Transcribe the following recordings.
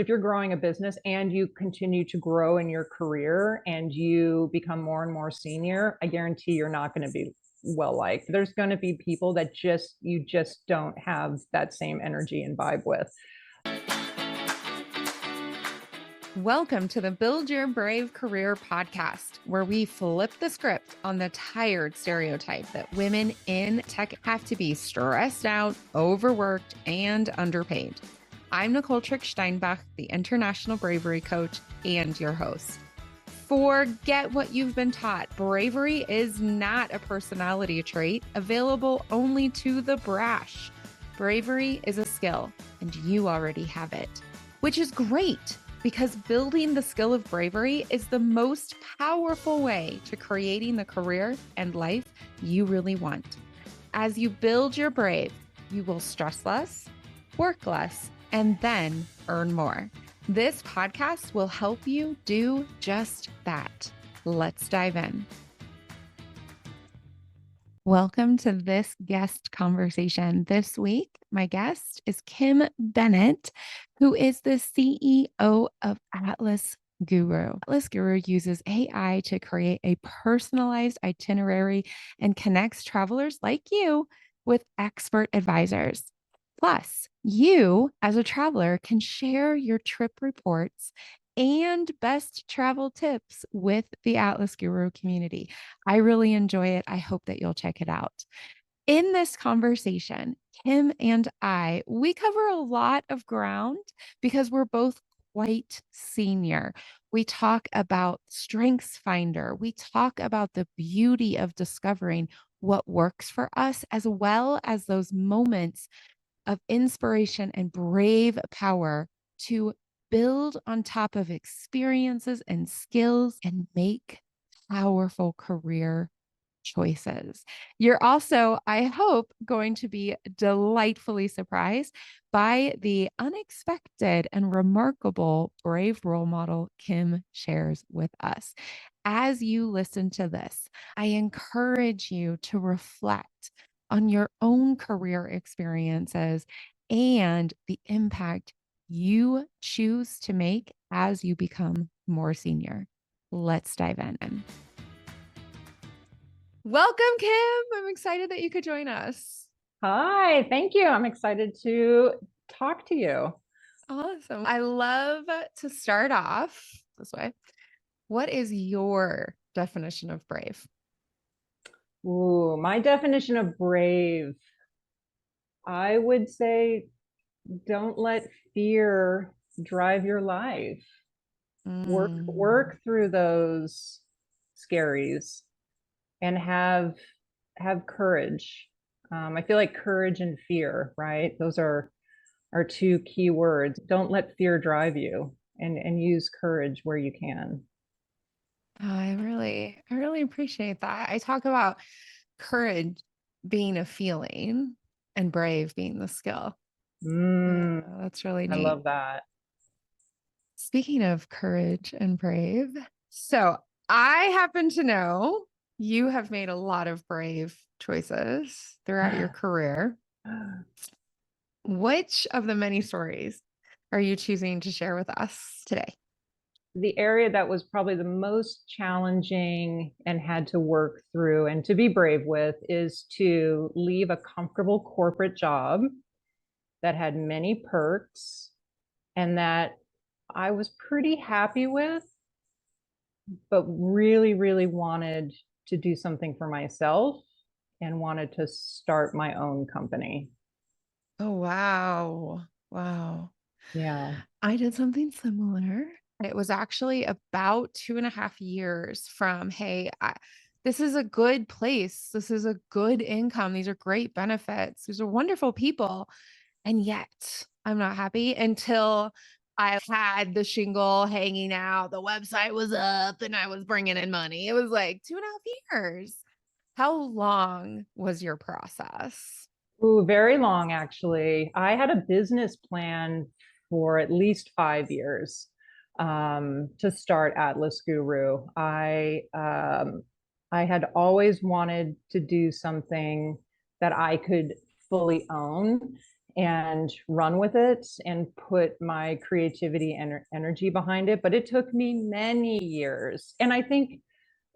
If you're growing a business and you continue to grow in your career and you become more and more senior, I guarantee you're not going to be well liked. There's going to be people that you just don't have that same energy and vibe with. Welcome to the Build Your Brave Career podcast, where we flip the script on the tired stereotype that women in tech have to be stressed out, overworked, and underpaid. I'm Nicole Trick-Steinbach, the International Bravery Coach and your host. Forget what you've been taught. Bravery is not a personality trait available only to the brash. Bravery is a skill, and you already have it, which is great because building the skill of bravery is the most powerful way to creating the career and life you really want. As you build your brave, you will stress less, work less, and then earn more. This podcast will help you do just that. Let's dive in. Welcome to this guest conversation. This week, my guest is Kim Bennett, who is the CEO of Atlas Guru. Atlas Guru uses AI to create a personalized itinerary and connects travelers like you with expert advisors. Plus, you as a traveler can share your trip reports and best travel tips with the Atlas Guru community. I really enjoy it. I hope that you'll check it out. In this conversation, Kim and we cover a lot of ground because we're both quite senior. We talk about Strengths Finder. We talk about the beauty of discovering what works for us, as well as those moments of inspiration and brave power to build on top of experiences and skills and make powerful career choices. You're also, I hope, going to be delightfully surprised by the unexpected and remarkable brave role model Kim shares with us. As you listen to this, I encourage you to reflect on your own career experiences and the impact you choose to make as you become more senior. Let's dive in. Welcome, Kim. I'm excited that you could join us. Hi, thank you. I'm excited to talk to you. Awesome. I love to start off this way. What is your definition of brave? Ooh, my definition of brave, I would say don't let fear drive your life. Work through those scaries and have courage. I feel like courage and fear, right? Those are two key words. Don't let fear drive you, and use courage where you can. I really appreciate that. I talk about courage being a feeling and brave being the skill. Yeah, that's really neat. I love that. Speaking of courage and brave, so I happen to know you have made a lot of brave choices throughout your career. Which of the many stories are you choosing to share with us today? The area that was probably the most challenging and had to work through and to be brave with is to leave a comfortable corporate job that had many perks and that I was pretty happy with, but really, really wanted to do something for myself and wanted to start my own company. Oh, wow. Wow. Yeah. I did something similar. It was actually about 2.5 years from, hey, this is a good place. This is a good income. These are great benefits. These are wonderful people. And yet I'm not happy until I had the shingle hanging out. The website was up and I was bringing in money. It was like 2.5 years. How long was your process? Ooh, very long, actually. I had a business plan for at least 5 years to start Atlas Guru. I had always wanted to do something that I could fully own and run with it and put my creativity and energy behind it. But it took me many years. And I think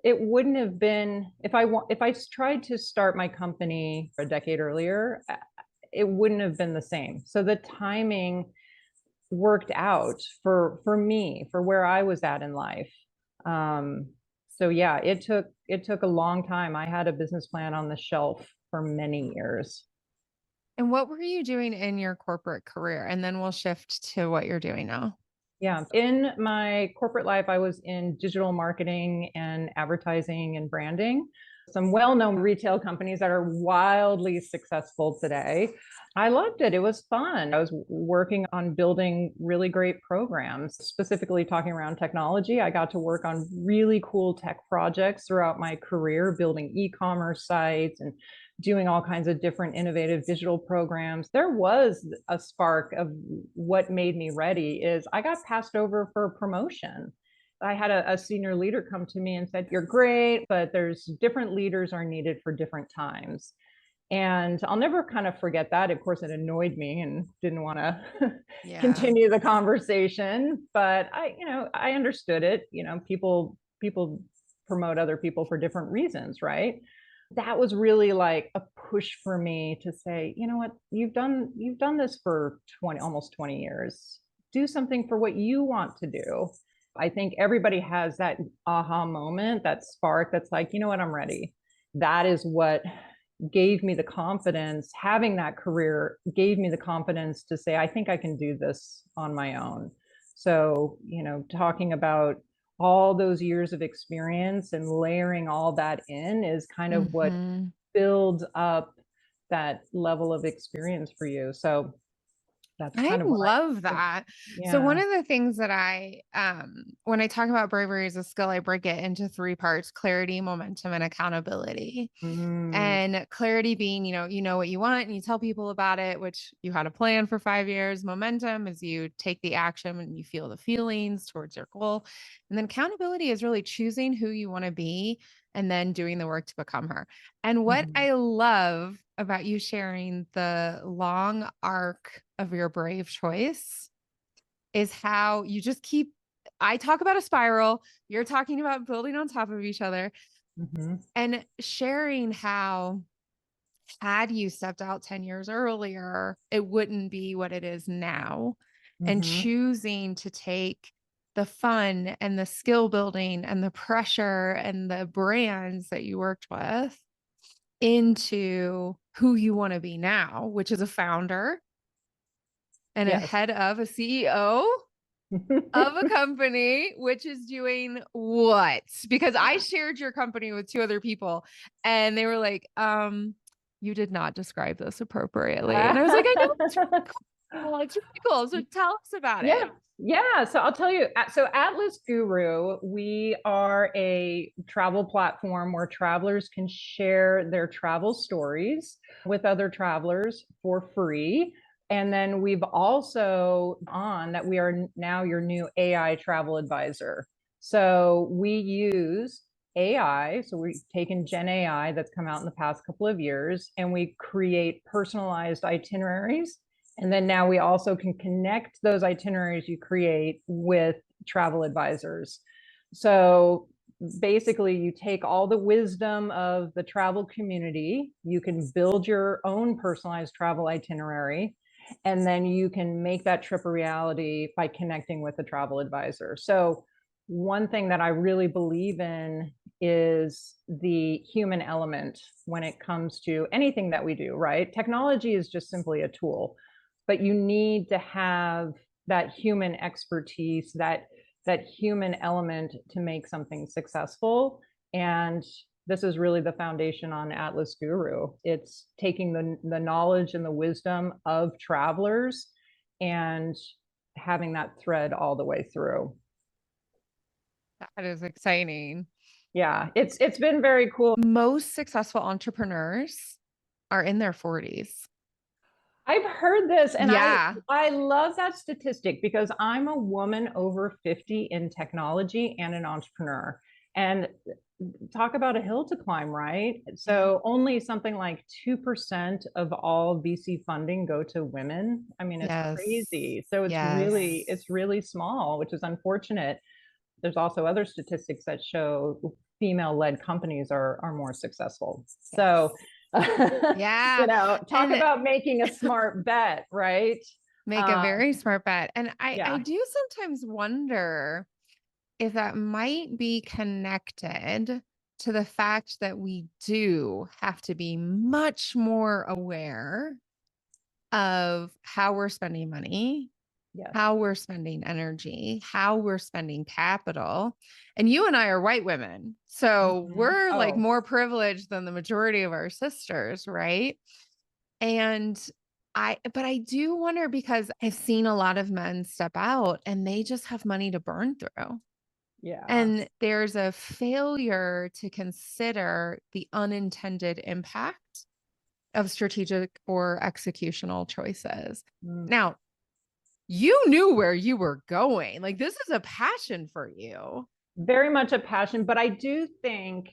it wouldn't have been if I tried to start my company a decade earlier, it wouldn't have been the same. So the timing worked out for me, for where I was at in life. So yeah, it took a long time. I had a business plan on the shelf for many years. And what were you doing in your corporate career? And then we'll shift to what you're doing now. Yeah. In my corporate life, I was in digital marketing and advertising and branding, some well known retail companies that are wildly successful today. I loved it. It was fun. I was working on building really great programs, specifically talking around technology. I got to work on really cool tech projects throughout my career, building e commerce sites and doing all kinds of different innovative digital programs. There was a spark of what made me ready is I got passed over for a promotion. I had a senior leader come to me and said, "You're great, but there's different leaders are needed for different times." And I'll never kind of forget that. Of course, it annoyed me and didn't want to Yeah. continue the conversation, but I understood it. People promote other people for different reasons, right? That was really like a push for me to say, you know what, you've done this for 20, almost 20 years. Do something for what you want to do. I think everybody has that aha moment, that spark that's like, you know what, I'm ready. That is what gave me the confidence. Having that career gave me the confidence to say, I think I can do this on my own. So, talking about all those years of experience and layering all that in is kind of what Mm-hmm. builds up that level of experience for you. So that's I kind of what love I, that. So one yeah. of the things that when I talk about bravery as a skill, I break it into three parts: clarity, momentum, and accountability. Mm, And clarity being, you know what you want and you tell people about it, which you had a plan for 5 years. Momentum is you take the action and you feel the feelings towards your goal. And then accountability is really choosing who you want to be and then doing the work to become her. And what mhm, I love about you sharing the long arc of your brave choice is how you just keep. I talk about a spiral, you're talking about building on top of each other mhm, and sharing how had you stepped out 10 years earlier, it wouldn't be what it is now. And mhm. choosing to take the fun and the skill building and the pressure and the brands that you worked with into who you want to be now, which is a founder and a Yes. head of a CEO of a company, which is doing what? Because I shared your company with two other people and they were like, you did not describe this appropriately. And I was like, I know it's really cool. It's really cool. So tell us about it. Yeah. Yeah. So I'll tell you. So Atlas Guru, we are a travel platform where travelers can share their travel stories with other travelers for free. And then we've also on that we are now your new AI travel advisor. So we use AI. So we've taken Gen AI that's come out in the past couple of years, and we create personalized itineraries, and then now we also can connect those itineraries you create with travel advisors. So basically, you take all the wisdom of the travel community, you can build your own personalized travel itinerary, and then you can make that trip a reality by connecting with the travel advisor. So, one thing that I really believe in is the human element when it comes to anything that we do, right? Technology is just simply a tool, but you need to have that human expertise, that human element to make something successful. And this is really the foundation on Atlas Guru. It's taking the knowledge and the wisdom of travelers and having that thread all the way through. That is exciting. Yeah, it's been very cool. Most successful entrepreneurs are in their 40s. I've heard this, and I Yeah. I love that statistic because I'm a woman over 50 in technology and an entrepreneur. And talk about a hill to climb, right? Yeah. So only something like 2% of all VC funding go to women. I mean, it's Yes. crazy. So Yes. it's really small, which is unfortunate. There's also other statistics that show female-led companies are more successful. So, Yes. Yeah. talk And about making a smart bet, right? make a Uh, very smart bet. And I yeah, do sometimes wonder if that might be connected to the fact that we do have to be much more aware of how we're spending money, yes. how we're spending energy, how we're spending capital. And you and I are white women. So Mhm. we're like Oh, more privileged than the majority of our sisters, right? And but I do wonder because I've seen a lot of men step out and they just have money to burn through. yeah. And there's a failure to consider the unintended impact of strategic or executional choices. Mm. Now, you knew where you were going. Like, this is a passion for you. Very much a passion, but I do think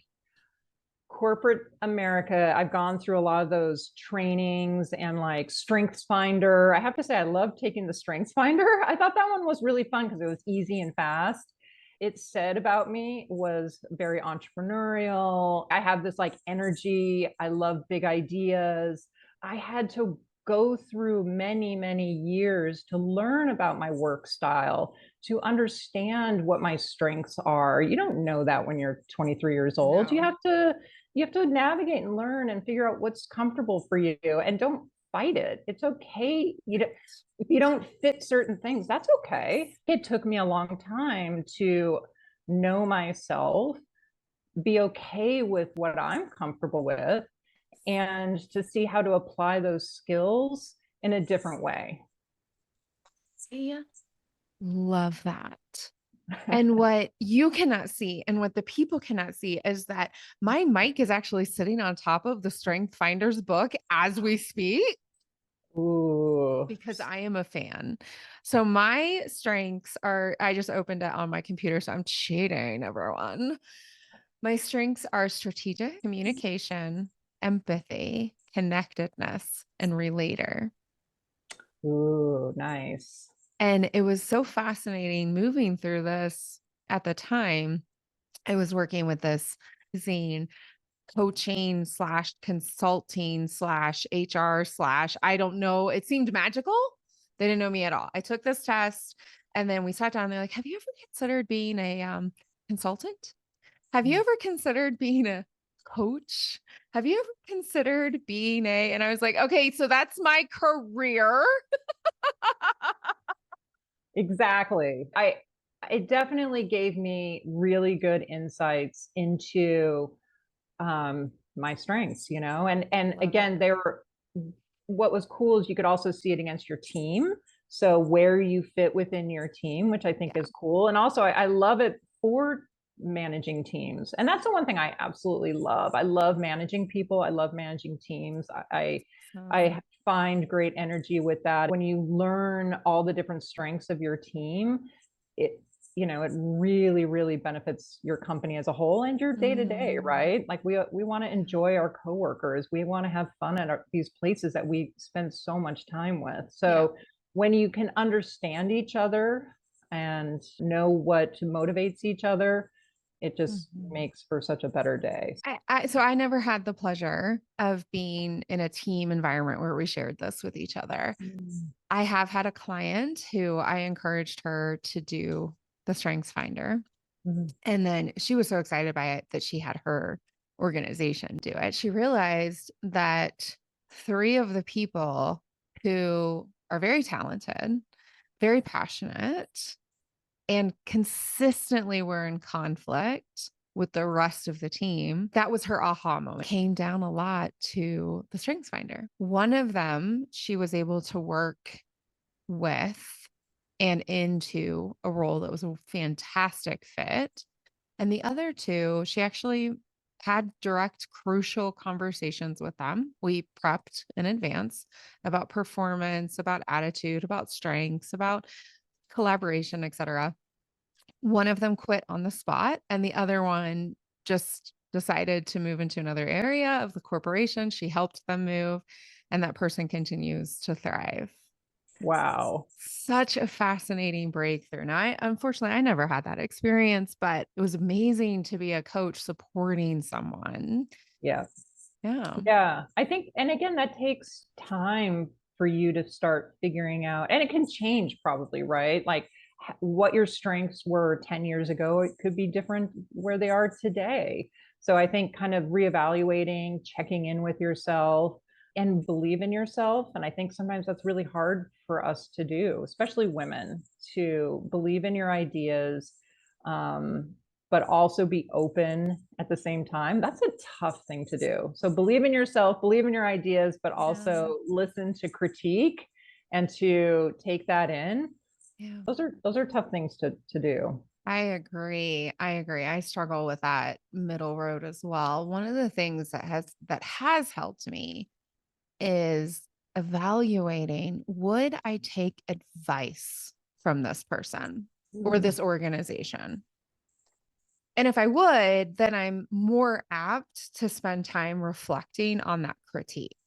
corporate America, I've gone through a lot of those trainings and like Strengths Finder. I have to say, I love taking the Strengths Finder. I thought that one was really fun because it was easy and fast. It said about me was very entrepreneurial. I have this like energy. I love big ideas. I had to go through many, many years to learn about my work style, to understand what my strengths are. You don't know that when you're 23 years old. No. You have to navigate and learn and figure out what's comfortable for you, and don't fight it. It's okay. If you don't fit certain things, that's okay. It took me a long time to know myself, be okay with what I'm comfortable with, and to see how to apply those skills in a different way. I love that. And what you cannot see and what the people cannot see is that my mic is actually sitting on top of the Strength Finders book as we speak Ooh. because I am a fan. So my strengths are, I just opened it on my computer, so I'm cheating, everyone. My strengths are strategic communication, empathy, connectedness, and relator. Ooh, nice. And it was so fascinating moving through this at the time. I was working with this zine coaching slash consulting slash HR slash, I don't know. It seemed magical. They didn't know me at all. I took this test and then we sat down. And they're like, have you ever considered being a consultant? Have you ever considered being a coach? Have you ever considered being and I was like, okay, so that's my career. Exactly. It definitely gave me really good insights into my strengths, and Love it. again, what was cool is you could also see it against your team. So where you fit within your team, which I think Yeah. is cool. And also I love it for managing teams. And that's the one thing I absolutely love. I love managing people. I love managing teams. I Awesome. find great energy with that. When you learn all the different strengths of your team, it it really, really benefits your company as a whole and your day to day, Mm, right? Like we want to enjoy our coworkers. We want to have fun at these places that we spend so much time with. yeah. So when you can understand each other and know what motivates each other, it just Mhm. makes for such a better day. So I never had the pleasure of being in a team environment where we shared this with each other. Mm. I have had a client who I encouraged her to do the Strengths Finder. Mhm. And then she was so excited by it that she had her organization do it. She realized that three of the people who are very talented, very passionate, and consistently were in conflict with the rest of the team. That was her aha moment. Came down a lot to the Strengths Finder. One of them, she was able to work with and into a role that was a fantastic fit. And the other two, she actually had direct, crucial conversations with them. We prepped in advance about performance, about attitude, about strengths, about collaboration, etc. One of them quit on the spot, and the other one just decided to move into another area of the corporation. She helped them move, and that person continues to thrive. Wow. Such a fascinating breakthrough. Now, unfortunately, I never had that experience, but it was amazing to be a coach supporting someone. Yeah. Yeah. Yeah. I think, and again, that takes time for you to start figuring out, and it can change probably, right? Like what your strengths were 10 years ago, it could be different where they are today. So I think kind of reevaluating, checking in with yourself and believe in yourself. And I think sometimes that's really hard for us to do, especially women, to believe in your ideas, um, but also be open at the same time. That's a tough thing to do. So believe in yourself, believe in your ideas, but Yeah. also listen to critique and to take that in. Yeah. Those are tough things to do. I agree. I agree. I struggle with that middle road as well. One of the things that has helped me is evaluating, would I take advice from this person or Mm. this organization? And if I would, then I'm more apt to spend time reflecting on that critique.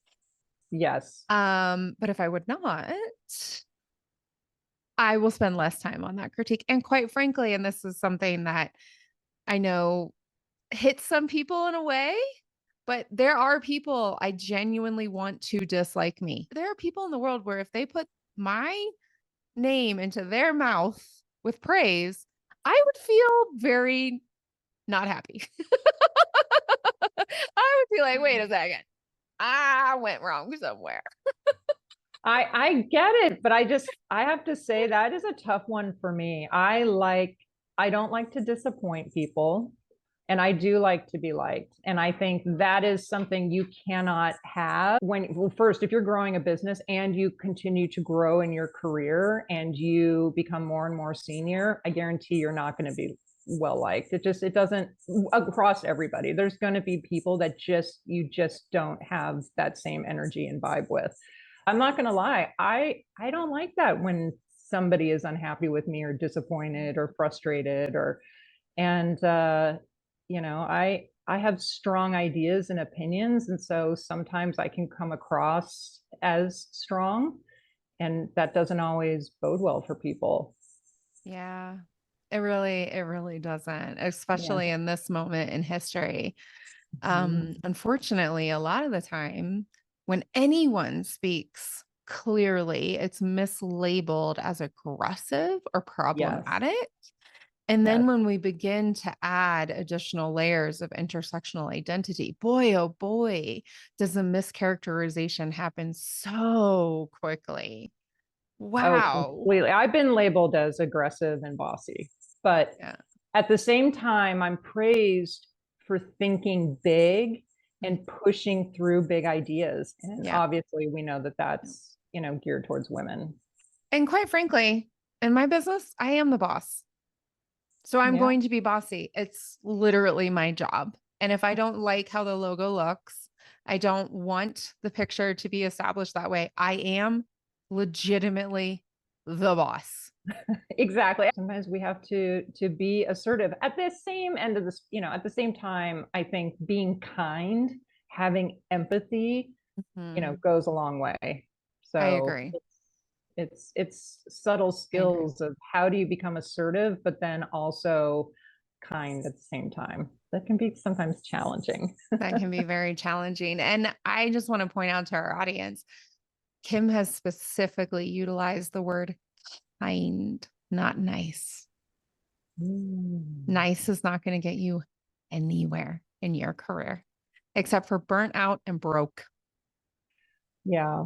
Yes. But if I would not, I will spend less time on that critique. And quite frankly, and this is something that I know hits some people in a way, but there are people I genuinely want to dislike me. There are people in the world where if they put my name into their mouth with praise, I would feel very not happy. I would be like, wait a second, I went wrong somewhere. I get it, but I have to say that is a tough one for me. I don't like to disappoint people, and I do like to be liked. And I think that is something you cannot have when, well, first, if you're growing a business and you continue to grow in your career and you become more and more senior, I guarantee you're not going to be well liked. It doesn't across everybody. There's going to be people that you just don't have that same energy and vibe with. I'm not going to lie. I don't like that when somebody is unhappy with me or disappointed or frustrated or and I have strong ideas and opinions, and so sometimes I can come across as strong, and that doesn't always bode well for people. Yeah, it really doesn't, Yeah. especially in this moment in history. Mhm. Unfortunately, a lot of the time when anyone speaks clearly, it's mislabeled as aggressive or Yes. problematic. And then Yes. when we begin to add additional layers of intersectional identity, boy, oh boy, does the mischaracterization happen so quickly. Oh, Wow. completely. I've been labeled as aggressive and bossy, but Yeah. at the same time, I'm praised for thinking big Mm. and pushing through big ideas. And Yeah. obviously, we know that that's, geared towards women. And quite frankly, in my business, I am the boss. So I'm Yeah. going to be bossy. It's literally my job. And if I don't like how the logo looks, I don't want the picture to be established that way. I am legitimately the boss. Exactly. Sometimes we have to be assertive. At the same end of this, at the same time, I think being kind, having empathy, Mhm. goes a long way. I So agree. it's subtle I agree. skills of how do you become assertive, but then also kind at the same time. That can be sometimes challenging. That can be very challenging. And I just want to point out to our audience, Kim has specifically utilized the word kind, not nice. Mm. Nice is not going to get you anywhere in your career except for burnt out and broke. Yeah.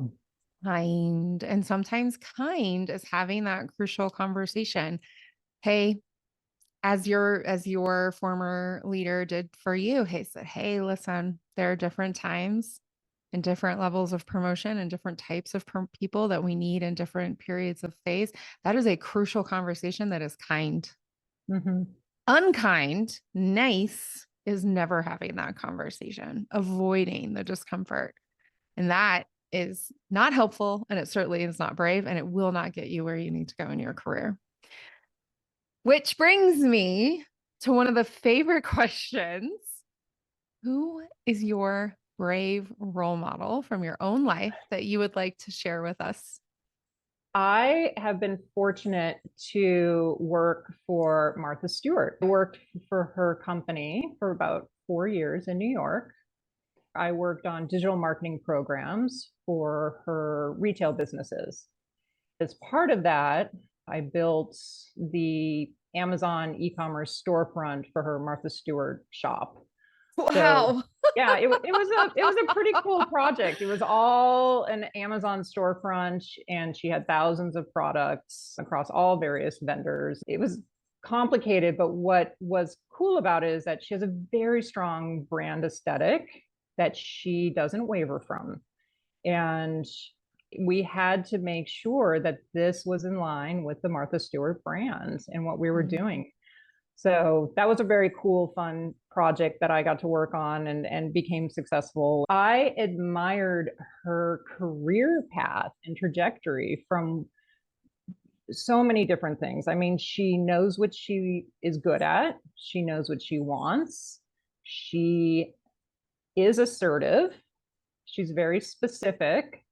Kind. And sometimes kind is having that crucial conversation. Hey, as your former leader did for you, he said, hey, listen, there are different times and different levels of promotion and different types of people that we need in different periods of phase. That is a crucial conversation that is kind. Hmm. Unkind, nice is never having that conversation, avoiding the discomfort. And that is not helpful. And it certainly is not brave. And it will not get you where you need to go in your career. Which brings me to one of the favorite questions. Who is your brave role model from your own life that you would like to share with us? I have been fortunate to work for Martha Stewart. I worked for her company for about 4 years in New York. I worked on digital marketing programs for her retail businesses. As part of that, I built the Amazon e-commerce storefront for her Martha Stewart shop. So Wow. yeah, it was a pretty cool project. It was all an Amazon storefront, and she had thousands of products across all various vendors. It was complicated, but what was cool about it is that she has a very strong brand aesthetic that she doesn't waver from. And we had to make sure that this was in line with the Martha Stewart brand and what we were doing. So that was a very cool, fun project that I got to work on and became successful. I admired her career path and trajectory from so many different things. I mean, she knows what she is good at, she knows what she wants, she is assertive, she's very specific,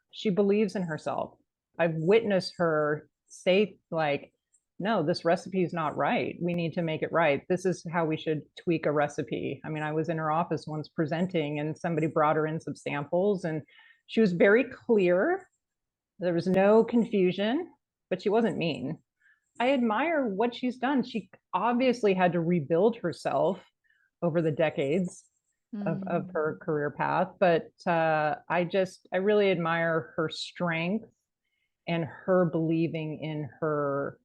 she believes in herself. I've witnessed her say, like, no, this recipe is not right. We need to make it right. This is how we should tweak a recipe. I mean, I was in her office once presenting, and somebody brought her in some samples, and she was very clear. There was no confusion, but she wasn't mean. I admire what she's done. She obviously had to rebuild herself over the decades of her career path, but I really admire her strength and her believing in her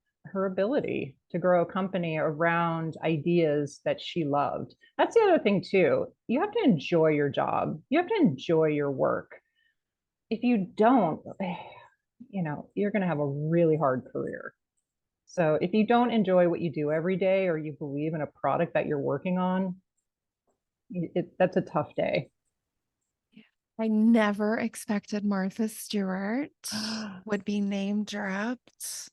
ability to grow a company around ideas that she loved. That's the other thing too. You have to enjoy your job. You have to enjoy your work. If you don't, you're going to have a really hard career. So if you don't enjoy what you do every day, or you believe in a product that you're working on, that's a tough day. I never expected Martha Stewart would be name dropped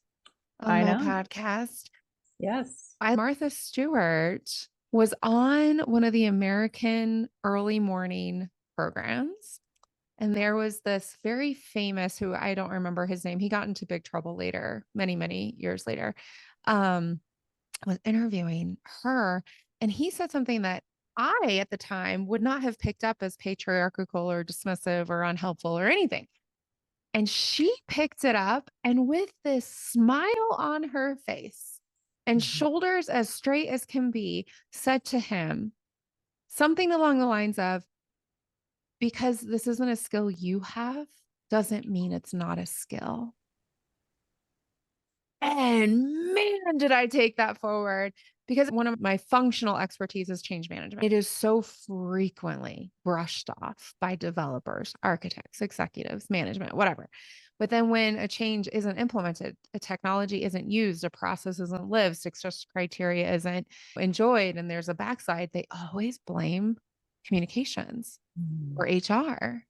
on I my know. podcast. Yes. Martha Stewart was on one of the American early morning programs. And there was this very famous, who I don't remember his name. He got into big trouble later, many, many years later, was interviewing her. And he said something that I, at the time, would not have picked up as patriarchal or dismissive or unhelpful or anything. And she picked it up, and with this smile on her face and shoulders as straight as can be, said to him something along the lines of, because this isn't a skill you have, doesn't mean it's not a skill. And man, did I take that forward, because one of my functional expertise is change management. It is so frequently brushed off by developers, architects, executives, management, whatever. But then when a change isn't implemented, a technology isn't used, a process isn't lived, success criteria isn't enjoyed, and there's a backside, they always blame communications or HR.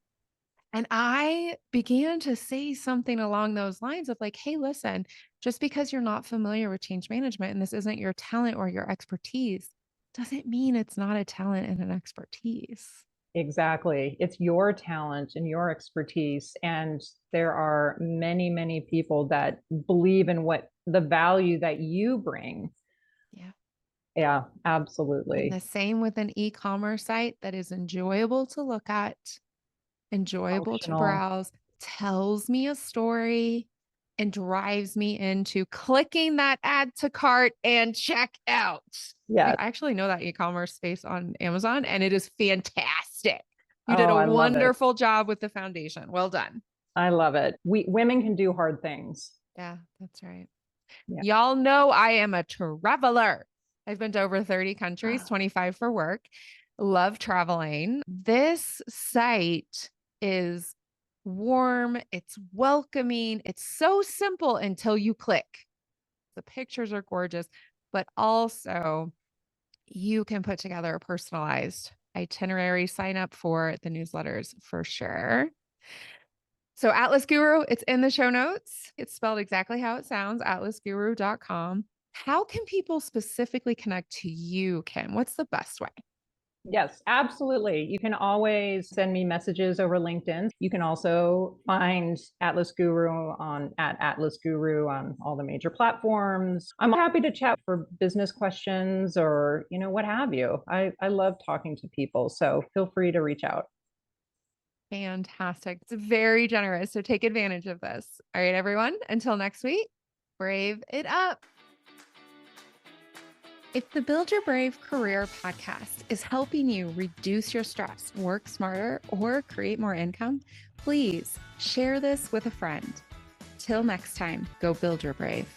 And I began to say something along those lines of like, hey, listen, just because you're not familiar with change management and this isn't your talent or your expertise, doesn't mean it's not a talent and an expertise. Exactly. It's your talent and your expertise. And there are many, many people that believe in what the value that you bring. Yeah. Yeah, And the absolutely. same with an e-commerce site that is enjoyable to look at, enjoyable to Functional. browse, tells me a story, and drives me into clicking that add to cart and check out. Yeah. I actually know that e-commerce space on Amazon, and it is fantastic. You did Oh, a I love it. wonderful job with the foundation. Well done. I love it. Women can do hard things. Yeah, that's right. Yeah. Y'all know I am a traveler. I've been to over 30 countries, 25 for work. Love traveling. This site is warm, it's welcoming, it's so simple until you click. The pictures are gorgeous, but also you can put together a personalized itinerary, sign up for the newsletters for sure. So Atlas Guru, it's in the show notes. It's spelled exactly how it sounds, atlasguru.com. How can people specifically connect to you, Kim? What's the best way? Yes, absolutely. You can always send me messages over LinkedIn. You can also find Atlas Guru on at Atlas Guru on all the major platforms. I'm happy to chat for business questions or, what have you. I love talking to people, so feel free to reach out. Fantastic. It's very generous. So take advantage of this. All right, everyone. Until next week, brave it up. If the Build Your Brave Career podcast is helping you reduce your stress, work smarter, or create more income, please share this with a friend. Till next time, go build your brave.